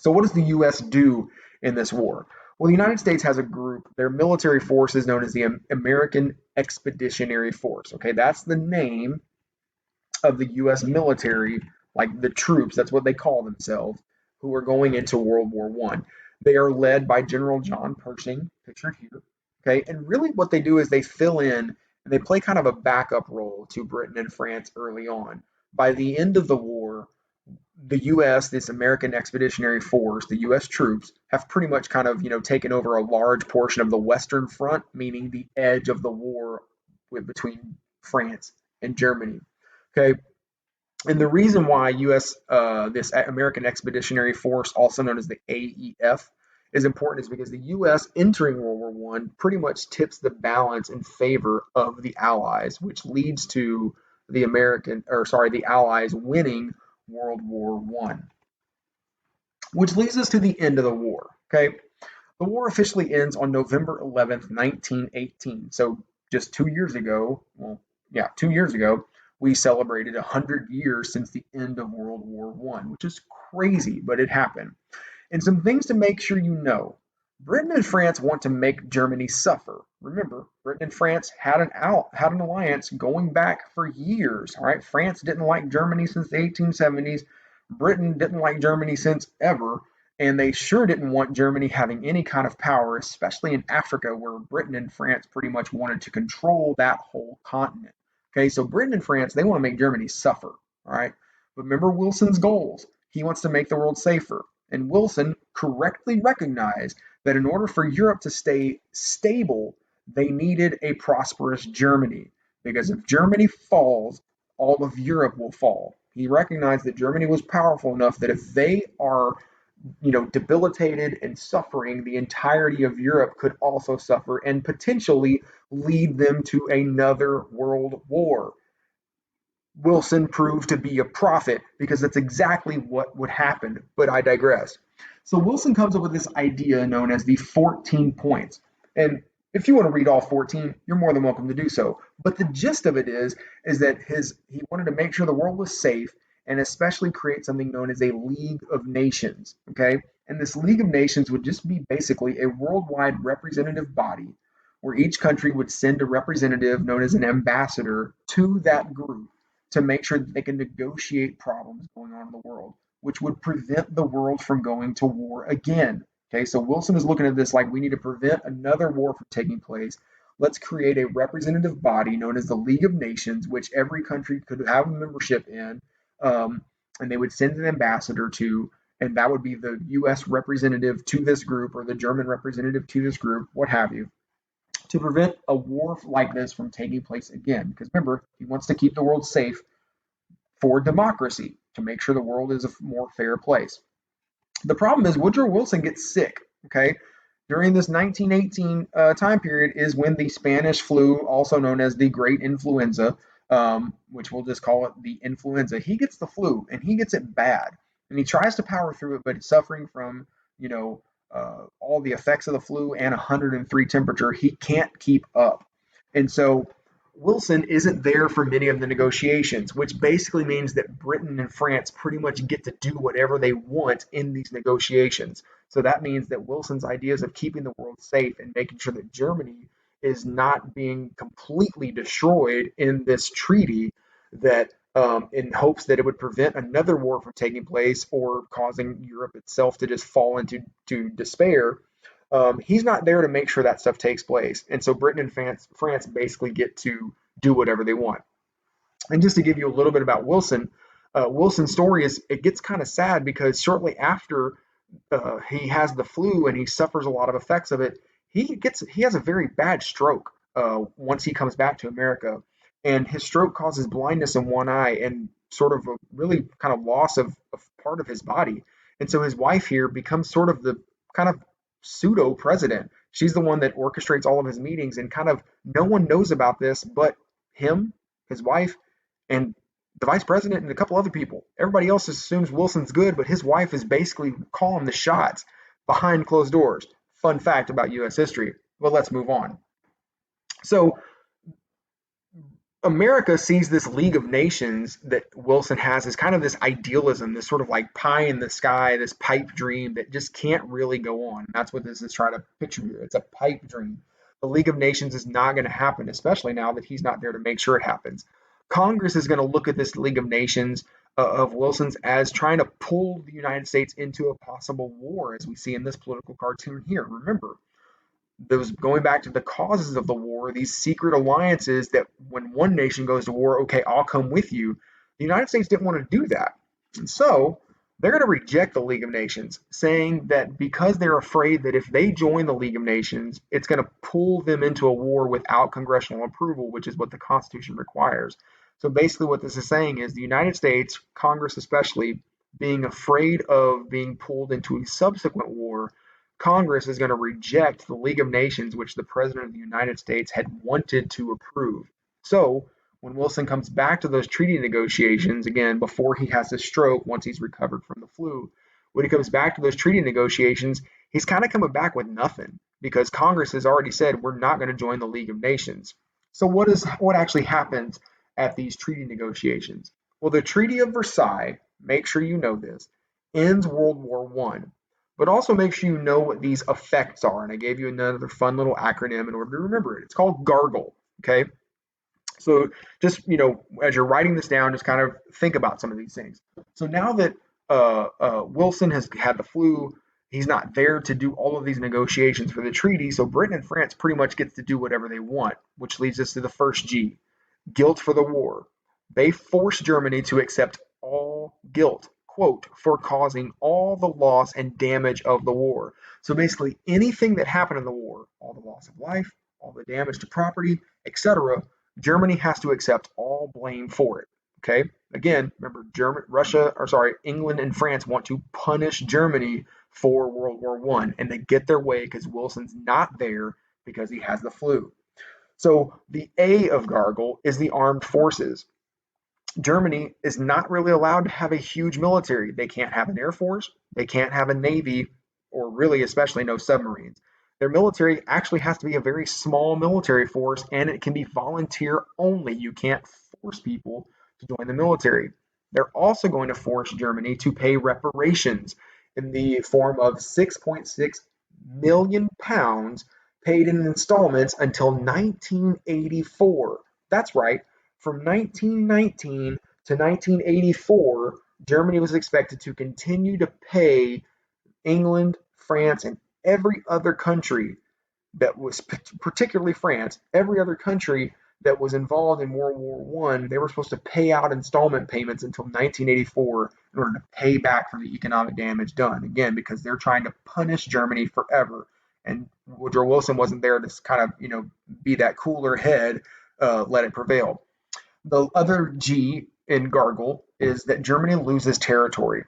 So what does the U.S. do in this war? Well, the United States has a group. Their military force is known as the American Expeditionary Force. Okay, that's the name of the U.S. military, like the troops. That's what they call themselves, who are going into World War One. They are led by General John Pershing, pictured here. Okay, and really what they do is they fill in and they play kind of a backup role to Britain and France early on. By the end of the war, the U.S., this American Expeditionary Force, the U.S. troops, have pretty much kind of taken over a large portion of the Western Front, meaning the edge of the war between France and Germany. Okay, and the reason why U.S. This American Expeditionary Force, also known as the AEF, is important is because the U.S. entering World War One pretty much tips the balance in favor of the Allies, which leads to the Allies winning World War One, which leads us to the end of the war. Okay, the war officially ends on November 11th, 1918. So just 2 years ago, well, yeah, 2 years ago, we celebrated 100 years since the end of World War One, which is crazy, but it happened. And some things to make sure you know. Britain and France want to make Germany suffer. Remember, Britain and France had an alliance going back for years. All right, France didn't like Germany since the 1870s. Britain didn't like Germany since ever, and they sure didn't want Germany having any kind of power, especially in Africa, where Britain and France pretty much wanted to control that whole continent. Okay, so Britain and France, they want to make Germany suffer. All right, but remember Wilson's goals. He wants to make the world safer. And Wilson correctly recognized that in order for Europe to stay stable, they needed a prosperous Germany. Because if Germany falls, all of Europe will fall. He recognized that Germany was powerful enough that if they are, debilitated and suffering, the entirety of Europe could also suffer and potentially lead them to another world war. Wilson proved to be a prophet because that's exactly what would happen, but I digress. So Wilson comes up with this idea known as the 14 points. And if you want to read all 14, you're more than welcome to do so. But the gist of it is that he wanted to make sure the world was safe and especially create something known as a League of Nations. Okay? And this League of Nations would just be basically a worldwide representative body where each country would send a representative known as an ambassador to that group to make sure that they can negotiate problems going on in the world, which would prevent the world from going to war again. Okay, so Wilson is looking at this like we need to prevent another war from taking place. Let's create a representative body known as the League of Nations, which every country could have a membership in, and they would send an ambassador to, and that would be the U.S. representative to this group or the German representative to this group, what have you, to prevent a war like this from taking place again. Because remember, he wants to keep the world safe for democracy, to make sure the world is a more fair place. The problem is Woodrow Wilson gets sick. Okay, during this 1918 time period is when the Spanish flu, also known as the Great Influenza, which we'll just call it the influenza, he gets the flu and he gets it bad, and he tries to power through it, but he's suffering from all the effects of the flu and 103 temperature. He can't keep up, and so Wilson isn't there for many of the negotiations, which basically means that Britain and France pretty much get to do whatever they want in these negotiations. So that means that Wilson's ideas of keeping the world safe and making sure that Germany is not being completely destroyed in this treaty, that in hopes that it would prevent another war from taking place or causing Europe itself to just fall into despair. He's not there to make sure that stuff takes place. And so Britain and France basically get to do whatever they want. And just to give you a little bit about Wilson, Wilson's story it gets kind of sad because shortly after he has the flu and he suffers a lot of effects of it, he has a very bad stroke once he comes back to America. And his stroke causes blindness in one eye and sort of a really kind of loss of part of his body. And so his wife here becomes sort of the kind of pseudo president. She's the one that orchestrates all of his meetings, and kind of no one knows about this but him, his wife, and the vice president, and a couple other people. Everybody else assumes Wilson's good, but his wife is basically calling the shots behind closed doors. Fun fact about U.S. history. Well, let's move on. So America sees this League of Nations that Wilson has as kind of this idealism, this sort of like pie in the sky, this pipe dream that just can't really go on. That's what this is trying to picture here. It's a pipe dream. The League of Nations is not going to happen, especially now that he's not there to make sure it happens. Congress is going to look at this League of Nations of Wilson's as trying to pull the United States into a possible war, as we see in this political cartoon here. Remember, those going back to the causes of the war, these secret alliances that when one nation goes to war, okay, I'll come with you. The United States didn't want to do that. And so they're going to reject the League of Nations, saying that because they're afraid that if they join the League of Nations, it's going to pull them into a war without congressional approval, which is what the Constitution requires. So basically, what this is saying is the United States, Congress especially, being afraid of being pulled into a subsequent war, Congress is going to reject the League of Nations, which the President of the United States had wanted to approve. So when Wilson comes back to those treaty negotiations, again, before he has his stroke, once he's recovered from the flu, when he comes back to those treaty negotiations, he's kind of coming back with nothing because Congress has already said we're not going to join the League of Nations. So what actually happens at these treaty negotiations? Well, the Treaty of Versailles, make sure you know this, ends World War One, but also make sure you know what these effects are. And I gave you another fun little acronym in order to remember it. It's called GARGLE. Okay. So just, as you're writing this down, just kind of think about some of these things. So now that Wilson has had the flu, he's not there to do all of these negotiations for the treaty. So Britain and France pretty much gets to do whatever they want, which leads us to the first G, guilt for the war. They force Germany to accept all guilt, quote, for causing all the loss and damage of the war. So basically, anything that happened in the war, all the loss of life, all the damage to property, etc., Germany has to accept all blame for it. Okay. Again, remember, England and France want to punish Germany for World War One, and they get their way because Wilson's not there because he has the flu. So the A of Gargle is the armed forces. Germany is not really allowed to have a huge military. They can't have an air force, they can't have a navy, or really, especially, no submarines. Their military actually has to be a very small military force, and it can be volunteer only. You can't force people to join the military. They're also going to force Germany to pay reparations in the form of 6.6 million pounds paid in installments until 1984. That's right, from 1919 to 1984, Germany was expected to continue to pay England, France, and every other country that was, particularly France, every other country that was involved in World War One, they were supposed to pay out installment payments until 1984 in order to pay back for the economic damage done. Again, because they're trying to punish Germany forever. And Woodrow Wilson wasn't there to kind of, be that cooler head, let it prevail. The other G in Gargle is that Germany loses territory.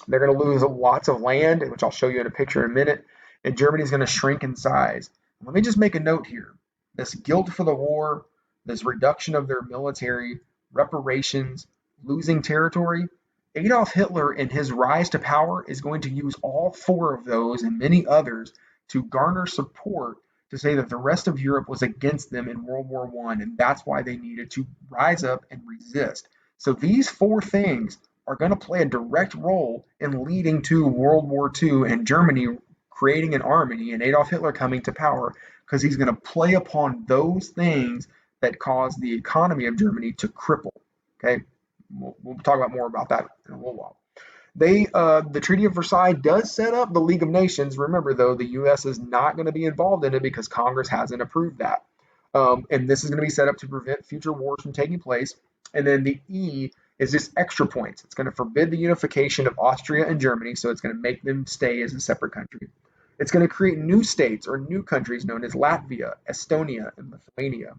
They're going to lose lots of land, which I'll show you in a picture in a minute, and Germany is going to shrink in size. Let me just make a note here. This guilt for the war, this reduction of their military, reparations, losing territory, Adolf Hitler in his rise to power is going to use all four of those and many others to garner support to say that the rest of Europe was against them in World War One, and that's why they needed to rise up and resist. So these four things are going to play a direct role in leading to World War II and Germany creating an army and Adolf Hitler coming to power because he's going to play upon those things that caused the economy of Germany to cripple. Okay, we'll talk about more about that in a little while. The Treaty of Versailles does set up the League of Nations. Remember, though, the U.S. is not going to be involved in it because Congress hasn't approved that. And this is going to be set up to prevent future wars from taking place. And then the E is just extra points. It's going to forbid the unification of Austria and Germany, so it's going to make them stay as a separate country. It's going to create new states or new countries known as Latvia, Estonia, and Lithuania.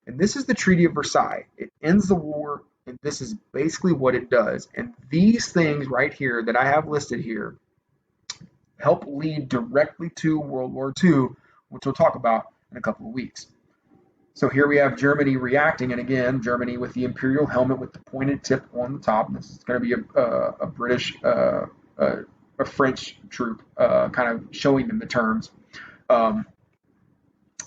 And this is the Treaty of Versailles. It ends the war, and this is basically what it does. And these things right here that I have listed here help lead directly to World War II, which we'll talk about in a couple of weeks. So here we have Germany reacting, and again, Germany with the imperial helmet with the pointed tip on the top. This is going to be a British, a French troop, kind of showing them the terms.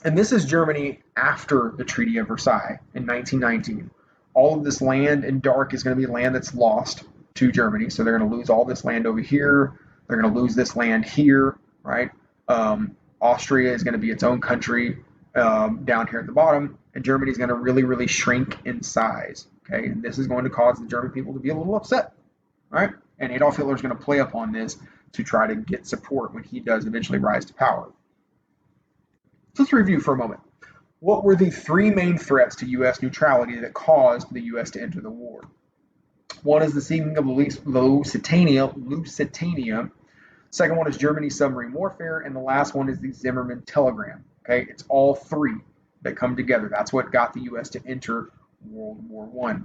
And this is Germany after the Treaty of Versailles in 1919. All of this land in dark is going to be land that's lost to Germany. So they're going to lose all this land over here. They're going to lose this land here, right? Austria is going to be its own country down here at the bottom, and Germany is going to really, really shrink in size. Okay, and this is going to cause the German people to be a little upset, right? And Adolf Hitler is going to play upon this to try to get support when he does eventually rise to power. So let's review for a moment. What were the three main threats to U.S. neutrality that caused the U.S. to enter the war? One is the sinking of Lusitania. Second one is Germany's submarine warfare. And the last one is the Zimmermann telegram. Okay, it's all three that come together. That's what got the U.S. to enter World War I.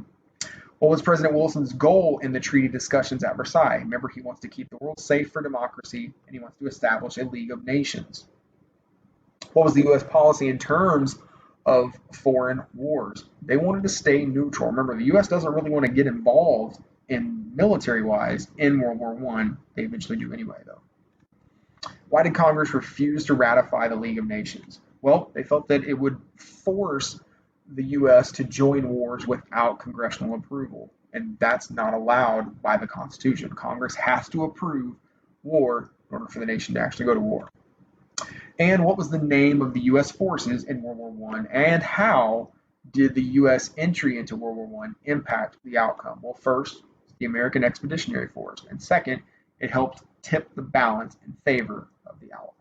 What was President Wilson's goal in the treaty discussions at Versailles? Remember, he wants to keep the world safe for democracy, and he wants to establish a League of Nations. What was the U.S. policy in terms of foreign wars? They wanted to stay neutral. Remember, the U.S. doesn't really want to get involved in military-wise in World War I. They eventually do anyway, though. Why did Congress refuse to ratify the League of Nations? Well, they felt that it would force the U.S. to join wars without congressional approval, and that's not allowed by the Constitution. Congress has to approve war in order for the nation to actually go to war. And what was the name of the U.S. forces in World War I, and how did the U.S. entry into World War I impact the outcome? Well, first, the American Expeditionary Force, and second, it helped tip the balance in favor of the Allies.